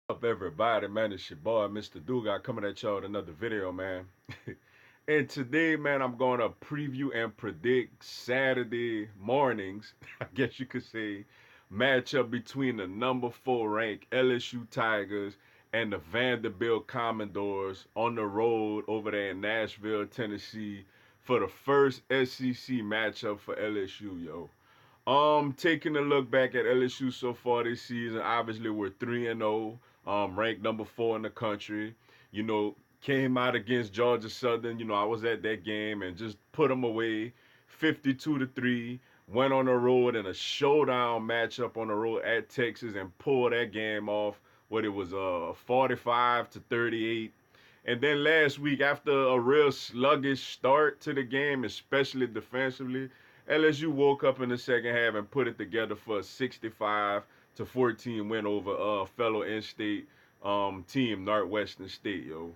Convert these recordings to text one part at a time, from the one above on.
Up everybody, man, it's your boy Mr. Duga coming at y'all with another video, man. And today, man, I'm gonna preview and predict Saturday mornings, I guess you could say, matchup between the number 4 ranked LSU Tigers and the Vanderbilt Commodores on the road over there in Nashville, Tennessee for the first SEC matchup for LSU, yo. Taking a look back at LSU so far this season, obviously we're 3-0, ranked number 4 in the country. Came out against Georgia Southern. I was at that game and just put them away, 52-3. Went on the road in a showdown matchup on the road at Texas and pulled that game off. What it was, 45-38. And then last week, after a real sluggish start to the game, especially defensively, LSU woke up in the second half and put it together for a 65-14 win over fellow in-state team Northwestern State, yo.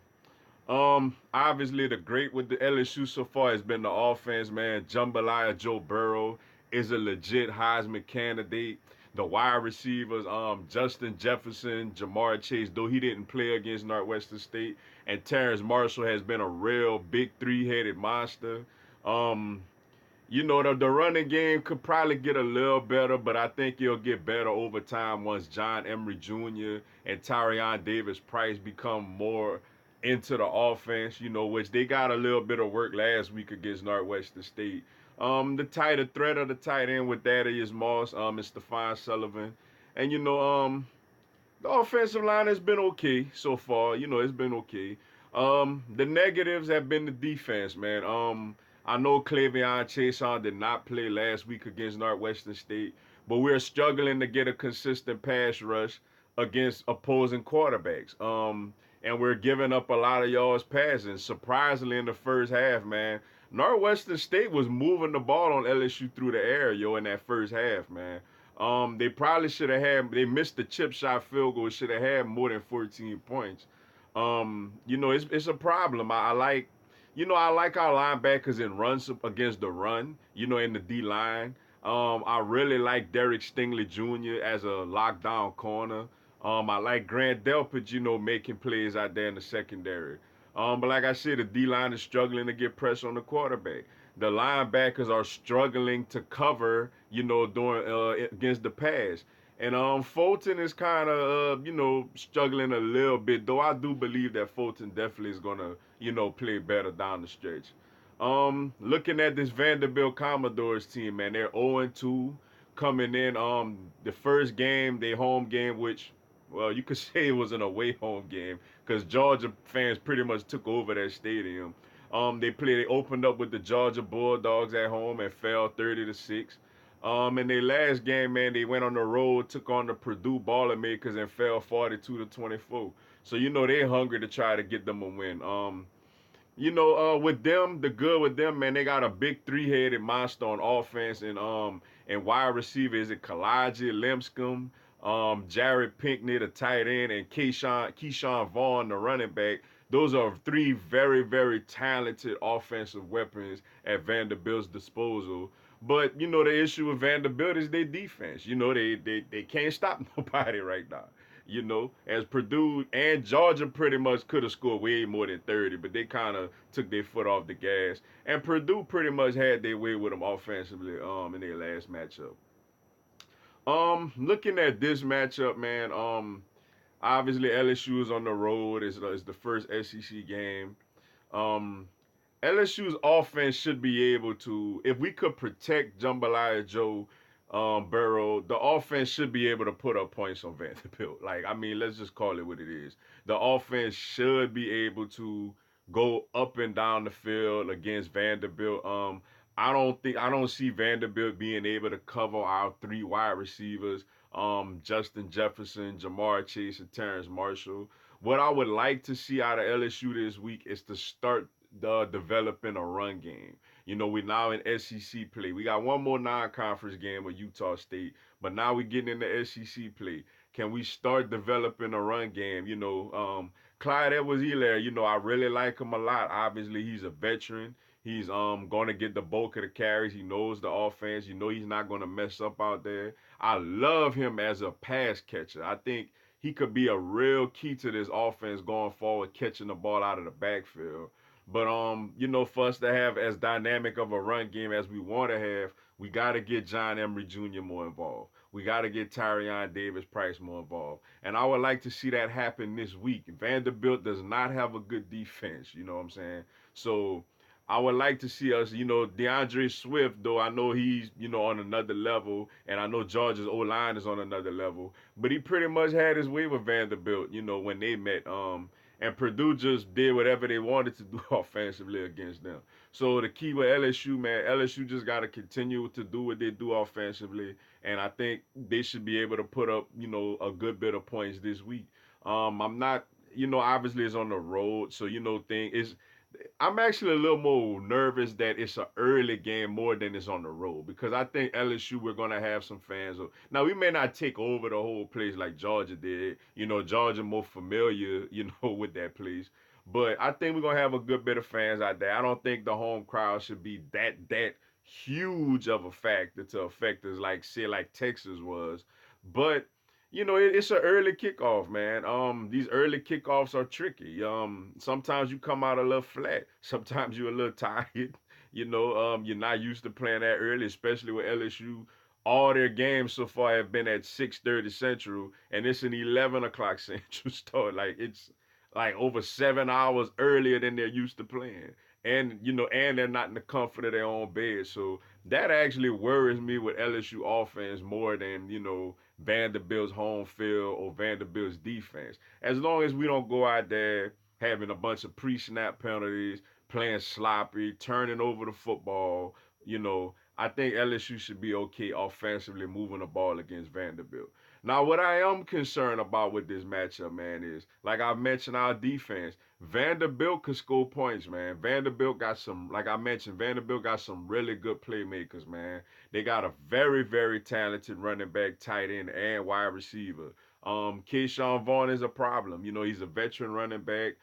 Obviously the great with the LSU so far has been the offense, man. Jambalaya Joe Burrow is a legit Heisman candidate. The wide receivers, Justin Jefferson, Jamar Chase, though he didn't play against Northwestern State, and Terrence Marshall has been a real big three-headed monster. Um, the running game could probably get a little better, but I think it'll get better over time once John Emery Jr. and Tyrion Davis Price become more into the offense, which they got a little bit of work last week against Northwestern State. The threat of the tight end with that is Moss, and Stephon Sullivan. And the offensive line has been okay so far. It's been okay. The negatives have been the defense, man. I know Clavion Chason did not play last week against Northwestern State, but we're struggling to get a consistent pass rush against opposing quarterbacks. And we're giving up a lot of yards passing. Surprisingly, in the first half, man, Northwestern State was moving the ball on LSU through the air, yo, in that first half, man. They probably should have had. They missed the chip shot field goal. Should have had more than 14 points. It's a problem. I like our linebackers in runs against the run. In the D line. I really like Derek Stingley Jr. as a lockdown corner. I like Grant Delpit, making plays out there in the secondary. But like I said, the D line is struggling to get pressure on the quarterback. The linebackers are struggling to cover, during against the pass. And Fulton is kind of struggling a little bit, though I do believe that Fulton definitely is gonna play better down the stretch. Looking at this Vanderbilt Commodores team, man, they're 0-2 coming in. The first game, their home game, which, well, you could say it was an away home game because Georgia fans pretty much took over that stadium. They opened up with the Georgia Bulldogs at home and fell 30-6. In their last game, man, they went on the road, took on the Purdue Boilermakers and fell 42-24. So they're hungry to try to get them a win. With them, the good with them, man, they got a big three-headed monster on offense and wide receiver. Is it Kalaji Limscomb, Jared Pinkney, the tight end, and Keyshawn Vaughn, the running back. Those are three very, very talented offensive weapons at Vanderbilt's disposal. But the issue with Vanderbilt is their defense. They can't stop nobody right now. As Purdue and Georgia pretty much could have scored way more than 30, but they kind of took their foot off the gas. And Purdue pretty much had their way with them offensively in their last matchup. Looking at this matchup, man, obviously LSU is on the road. It's the first SEC game. Um, LSU's offense should be able to, if we could protect Jambalaya Joe Burrow, the offense should be able to put up points on Vanderbilt. Like, I mean, let's just call it what it is. The offense should be able to go up and down the field against Vanderbilt. I don't see Vanderbilt being able to cover our three wide receivers, Justin Jefferson, Jamar Chase, and Terrence Marshall. What I would like to see out of LSU this week is to start developing a run game. We're now in SEC play. We got one more non-conference game with Utah State, but now we're getting into SEC play. Can we start developing a run game? Clyde Edwards-Helaire, I really like him a lot. Obviously, he's a veteran. He's going to get the bulk of the carries. He knows the offense. He's not going to mess up out there. I love him as a pass catcher. I think he could be a real key to this offense going forward, catching the ball out of the backfield. But for us to have as dynamic of a run game as we want to have, we got to get John Emery Jr. more involved. We got to get Tyrion Davis Price more involved. And I would like to see that happen this week. Vanderbilt does not have a good defense, you know what I'm saying? So I would like to see us, DeAndre Swift, though I know he's, on another level, and I know Georgia's O-line is on another level, but he pretty much had his way with Vanderbilt, when they met. And Purdue just did whatever they wanted to do offensively against them. So the key with LSU, man, LSU just got to continue to do what they do offensively, and I think they should be able to put up, a good bit of points this week. I'm not, obviously it's on the road, so thing is I'm actually a little more nervous that it's an early game more than it's on the road because I think LSU we're gonna have some fans. Now we may not take over the whole place like Georgia did. Georgia more familiar, with that place. But I think we're gonna have a good bit of fans out there. I don't think the home crowd should be that huge of a factor to affect us like say like Texas was. But it's an early kickoff, man. These early kickoffs are tricky. Sometimes you come out a little flat. Sometimes you're a little tired. You're not used to playing that early, especially with LSU. All their games so far have been at 6:30 Central, and it's an 11 o'clock Central start. Like it's like over 7 hours earlier than they're used to playing. And they're not in the comfort of their own bed. So that actually worries me with LSU offense more than, Vanderbilt's home field or Vanderbilt's defense. As long as we don't go out there having a bunch of pre-snap penalties, playing sloppy, turning over the football, I think LSU should be okay offensively moving the ball against Vanderbilt. Now, what I am concerned about with this matchup, man, is like I mentioned, our defense. Vanderbilt could score points, man. Vanderbilt got some, like I mentioned, Vanderbilt got some really good playmakers, man. They got a very, very talented running back, tight end, and wide receiver. Keyshawn Vaughn is a problem. He's a veteran running back.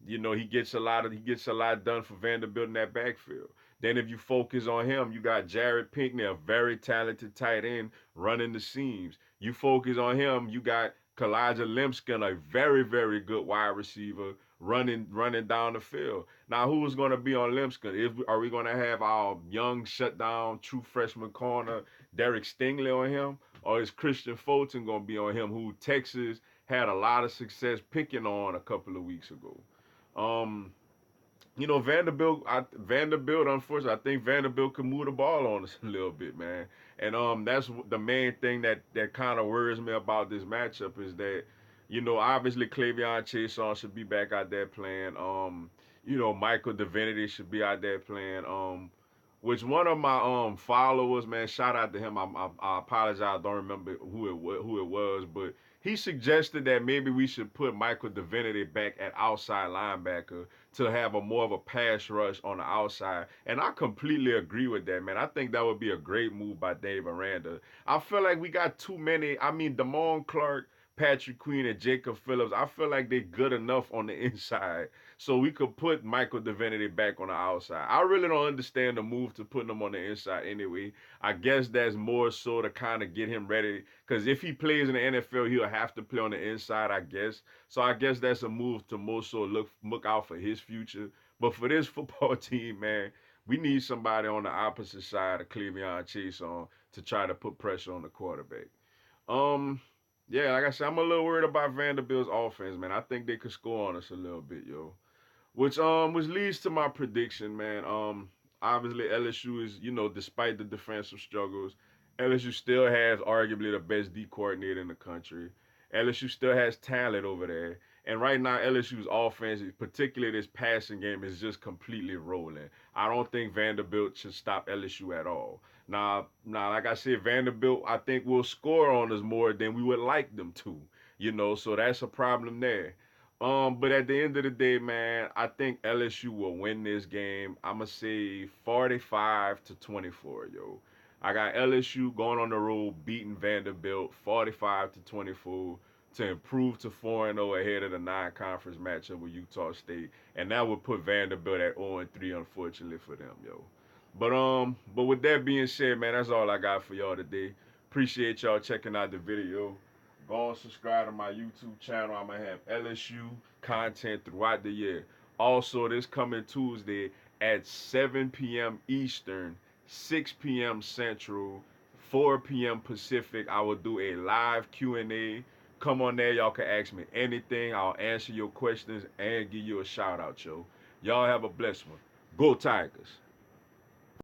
He gets a lot done for Vanderbilt in that backfield. Then if you focus on him, you got Jared Pinkney, a very talented tight end, running the seams. You focus on him, you got Kalijah Limpskin, a very, very good wide receiver, running down the field. Now, who's going to be on Limpskin? Are we going to have our young shutdown true freshman corner Derek Stingley on him, or is Christian Fulton going to be on him, who Texas had a lot of success picking on a couple of weeks ago? Um, Vanderbilt, unfortunately, I think Vanderbilt could move the ball on us a little bit, man. And that's the main thing that kind of worries me about this matchup is that, obviously Clavion Chason should be back out there playing. Michael Divinity should be out there playing. Which one of my followers, man, shout out to him. I apologize, I don't remember who it was, but he suggested that maybe we should put Michael Divinity back at outside linebacker to have a more of a pass rush on the outside. And I completely agree with that, man. I think that would be a great move by Dave Aranda. I feel like we got too many. I mean, Damone Clark, Patrick Queen, and Jacob Phillips, I feel like they're good enough on the inside. So we could put Michael Divinity back on the outside. I really don't understand the move to putting him on the inside anyway. I guess that's more so to kind of get him ready. Because if he plays in the NFL, he'll have to play on the inside, I guess. So I guess that's a move to more so look out for his future. But for this football team, man, we need somebody on the opposite side of Cleveon Chase on to try to put pressure on the quarterback. Um, yeah, like I said, I'm a little worried about Vanderbilt's offense, man. I think they could score on us a little bit, yo. Which leads to my prediction, man. Obviously LSU is, despite the defensive struggles, LSU still has arguably the best D coordinator in the country. LSU still has talent over there. And right now LSU's offense, particularly this passing game, is just completely rolling. I don't think Vanderbilt should stop LSU at all. Now, like I said, Vanderbilt, I think will score on us more than we would like them to. So that's a problem there. But at the end of the day, man, I think LSU will win this game. I'ma say 45-24, yo. I got LSU going on the road, beating Vanderbilt 45-24 to improve to 4-0 ahead of the non-conference matchup with Utah State, and that would put Vanderbilt at 0-3, unfortunately for them, yo. But with that being said, man, that's all I got for y'all today. Appreciate y'all checking out the video. Go and subscribe to my YouTube channel. I'm going to have LSU content throughout the year. Also, this coming Tuesday at 7 p.m. Eastern, 6 p.m. Central, 4 p.m. Pacific, I will do a live Q&A. Come on there. Y'all can ask me anything. I'll answer your questions and give you a shout out, yo. Y'all have a blessed one. Go Tigers.